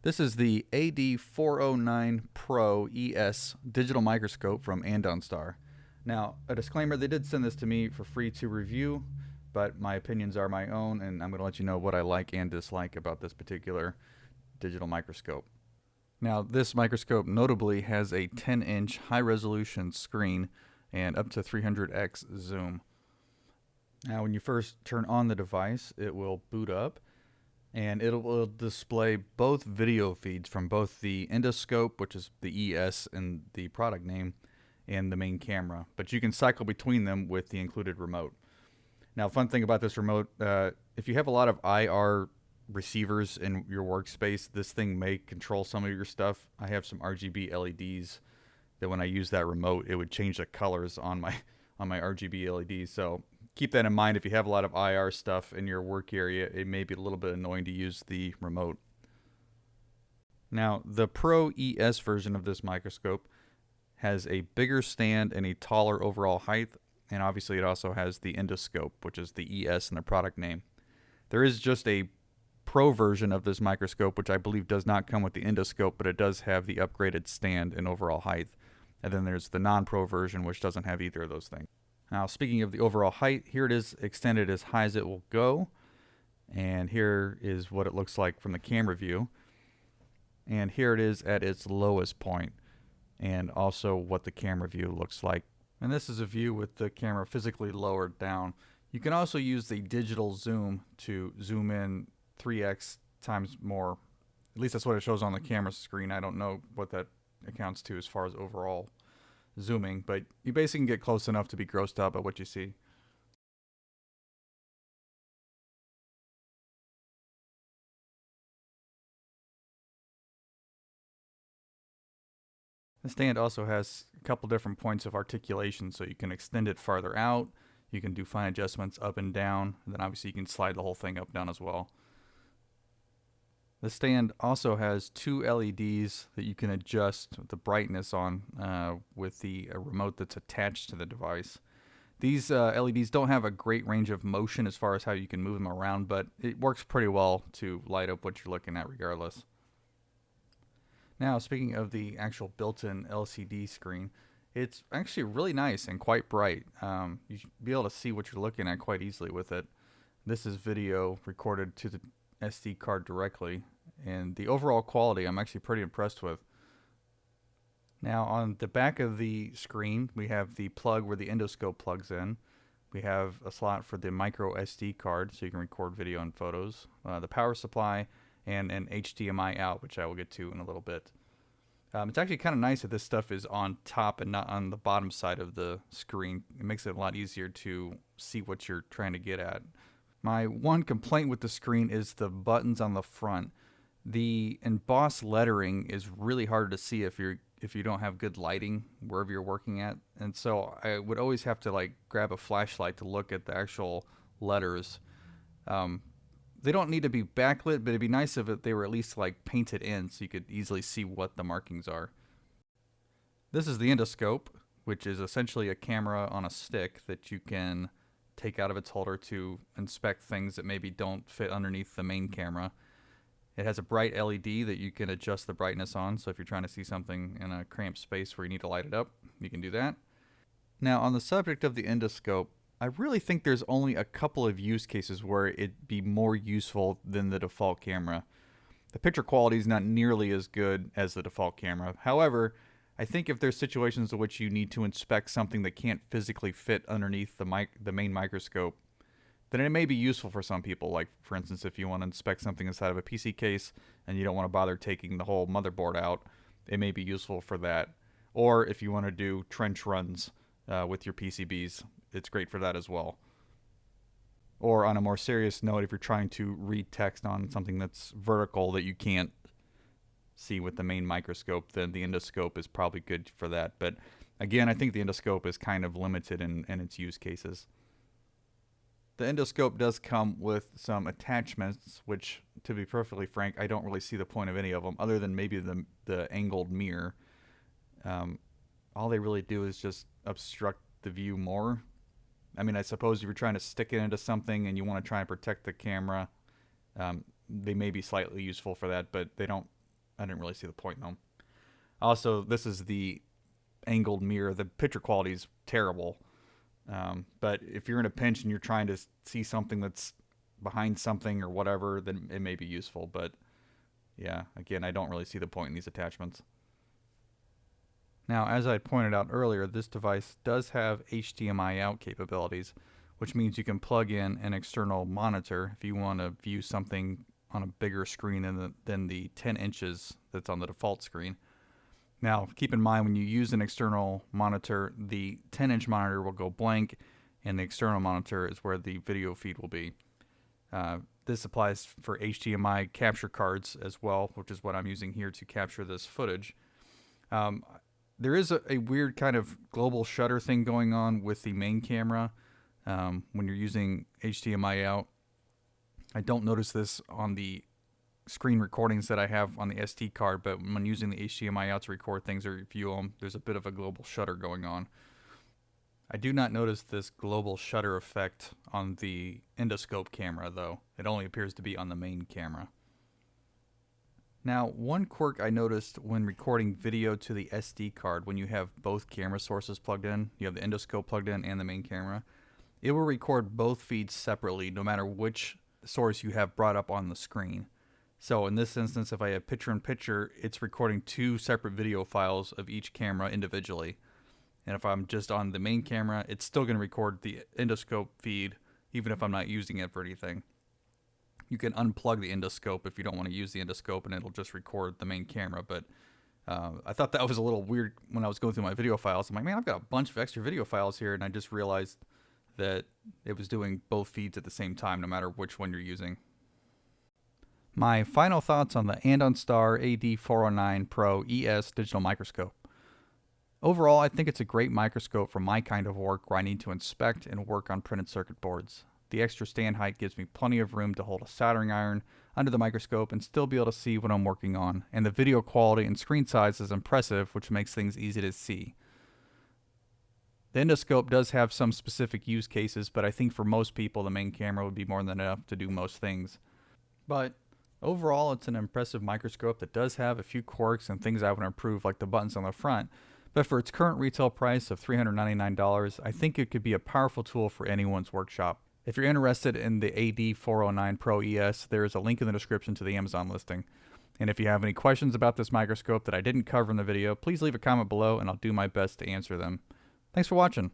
This is the AD409 Pro ES digital microscope from Andonstar. Now, a disclaimer, they did send this to me for free to review, but my opinions are my own, and I'm going to let you know what I like and dislike about this particular digital microscope. Now, this microscope notably has a 10-inch high-resolution screen and up to 300x zoom. Now, when you first turn on the device, it will boot up, and it will display both video feeds from both the endoscope, which is the ES and the product name, and the main camera. But you can cycle between them with the included remote. Now, fun thing about this remote, if you have a lot of IR receivers in your workspace, this thing may control some of your stuff. I have some RGB LEDs that when I use that remote, it would change the colors on my RGB LEDs. So keep that in mind. If you have a lot of IR stuff in your work area, it may be a little bit annoying to use the remote. Now, the Pro ES version of this microscope has a bigger stand and a taller overall height, and obviously it also has the endoscope, which is the ES in the product name. There is just a Pro version of this microscope, which I believe does not come with the endoscope, but it does have the upgraded stand and overall height. And then there's the non-Pro version, which doesn't have either of those things. Now, speaking of the overall height, here it is extended as high as it will go. And here is what it looks like from the camera view. And here it is at its lowest point, and also what the camera view looks like. And this is a view with the camera physically lowered down. You can also use the digital zoom to zoom in 3x times more. At least that's what it shows on the camera screen. I don't know what that accounts to as far as overall zooming, but you basically can get close enough to be grossed out by what you see. The stand also has a couple different points of articulation, so you can extend it farther out, you can do fine adjustments up and down, and then obviously you can slide the whole thing up and down as well. The stand also has two LEDs that you can adjust the brightness on with the remote that's attached to the device. These LEDs don't have a great range of motion as far as how you can move them around, but it works pretty well to light up what you're looking at regardless. Now, speaking of the actual built-in LCD screen, it's actually really nice and quite bright. You should be able to see what you're looking at quite easily with it. This is video recorded to the SD card directly, and the overall quality I'm actually pretty impressed with. Now, on the back of the screen, we have the plug where the endoscope plugs in. We have a slot for the micro SD card so you can record video and photos, the power supply, and an HDMI out, which I will get to in a little bit. It's actually kind of nice that this stuff is on top and not on the bottom side of the screen. It makes it a lot easier to see what you're trying to get at. My one complaint with the screen is the buttons on the front. The embossed lettering is really hard to see if you don't have good lighting wherever you're working at, and so I would always have to like grab a flashlight to look at the actual letters. They don't need to be backlit, but it'd be nice if they were at least like painted in so you could easily see what the markings are. This is the endoscope, which is essentially a camera on a stick that you can take out of its holder to inspect things that maybe don't fit underneath the main camera. It has a bright LED that you can adjust the brightness on, so if you're trying to see something in a cramped space where you need to light it up, you can do that. Now, on the subject of the endoscope, I really think there's only a couple of use cases where it'd be more useful than the default camera. The picture quality is not nearly as good as the default camera. However, I think if there's situations in which you need to inspect something that can't physically fit underneath the main microscope, then it may be useful for some people. Like, for instance, if you want to inspect something inside of a PC case and you don't want to bother taking the whole motherboard out, it may be useful for that. Or if you want to do trench runs with your PCBs, it's great for that as well. Or on a more serious note, if you're trying to read text on something that's vertical that you can't see with the main microscope, then the endoscope is probably good for that. But again, I think the endoscope is kind of limited in its use cases. The endoscope does come with some attachments, which, to be perfectly frank, I don't really see the point of any of them, other than maybe the angled mirror. All they really do is just obstruct the view more. I mean, I suppose if you're trying to stick it into something and you want to try and protect the camera, they may be slightly useful for that, but they don't I didn't really see the point in them. Also, this is the angled mirror. The picture quality is terrible. But if you're in a pinch and you're trying to see something that's behind something or whatever, then it may be useful. But yeah, again, I don't really see the point in these attachments. Now, as I pointed out earlier, this device does have HDMI out capabilities, which means you can plug in an external monitor if you want to view something on a bigger screen than the 10 inches that's on the default screen. Now, keep in mind when you use an external monitor, the 10-inch monitor will go blank, and the external monitor is where the video feed will be. This applies for HDMI capture cards as well, which is what I'm using here to capture this footage. There is a weird kind of global shutter thing going on with the main camera when you're using HDMI out. I don't notice this on the screen recordings that I have on the SD card, but when using the HDMI out to record things or view them, there's a bit of a global shutter going on. I do not notice this global shutter effect on the endoscope camera, though. It only appears to be on the main camera. Now, one quirk I noticed when recording video to the SD card, when you have both camera sources plugged in, you have the endoscope plugged in and the main camera, it will record both feeds separately no matter which source you have brought up on the screen. So in this instance, if I have picture-in-picture, it's recording two separate video files of each camera individually. And if I'm just on the main camera, it's still going to record the endoscope feed, even if I'm not using it for anything. You can unplug the endoscope if you don't want to use the endoscope, and it'll just record the main camera. But I thought that was a little weird when I was going through my video files. I'm like, man, I've got a bunch of extra video files here, and I just realized that it was doing both feeds at the same time, no matter which one you're using. My final thoughts on the Andonstar AD409 Pro ES digital microscope. Overall, I think it's a great microscope for my kind of work where I need to inspect and work on printed circuit boards. The extra stand height gives me plenty of room to hold a soldering iron under the microscope and still be able to see what I'm working on, and the video quality and screen size is impressive, which makes things easy to see. The endoscope does have some specific use cases, but I think for most people the main camera would be more than enough to do most things. But overall, it's an impressive microscope that does have a few quirks and things I would improve, like the buttons on the front. But for its current retail price of $399, I think it could be a powerful tool for anyone's workshop. If you're interested in the AD409 Pro ES, there is a link in the description to the Amazon listing. And if you have any questions about this microscope that I didn't cover in the video, please leave a comment below and I'll do my best to answer them. Thanks for watching.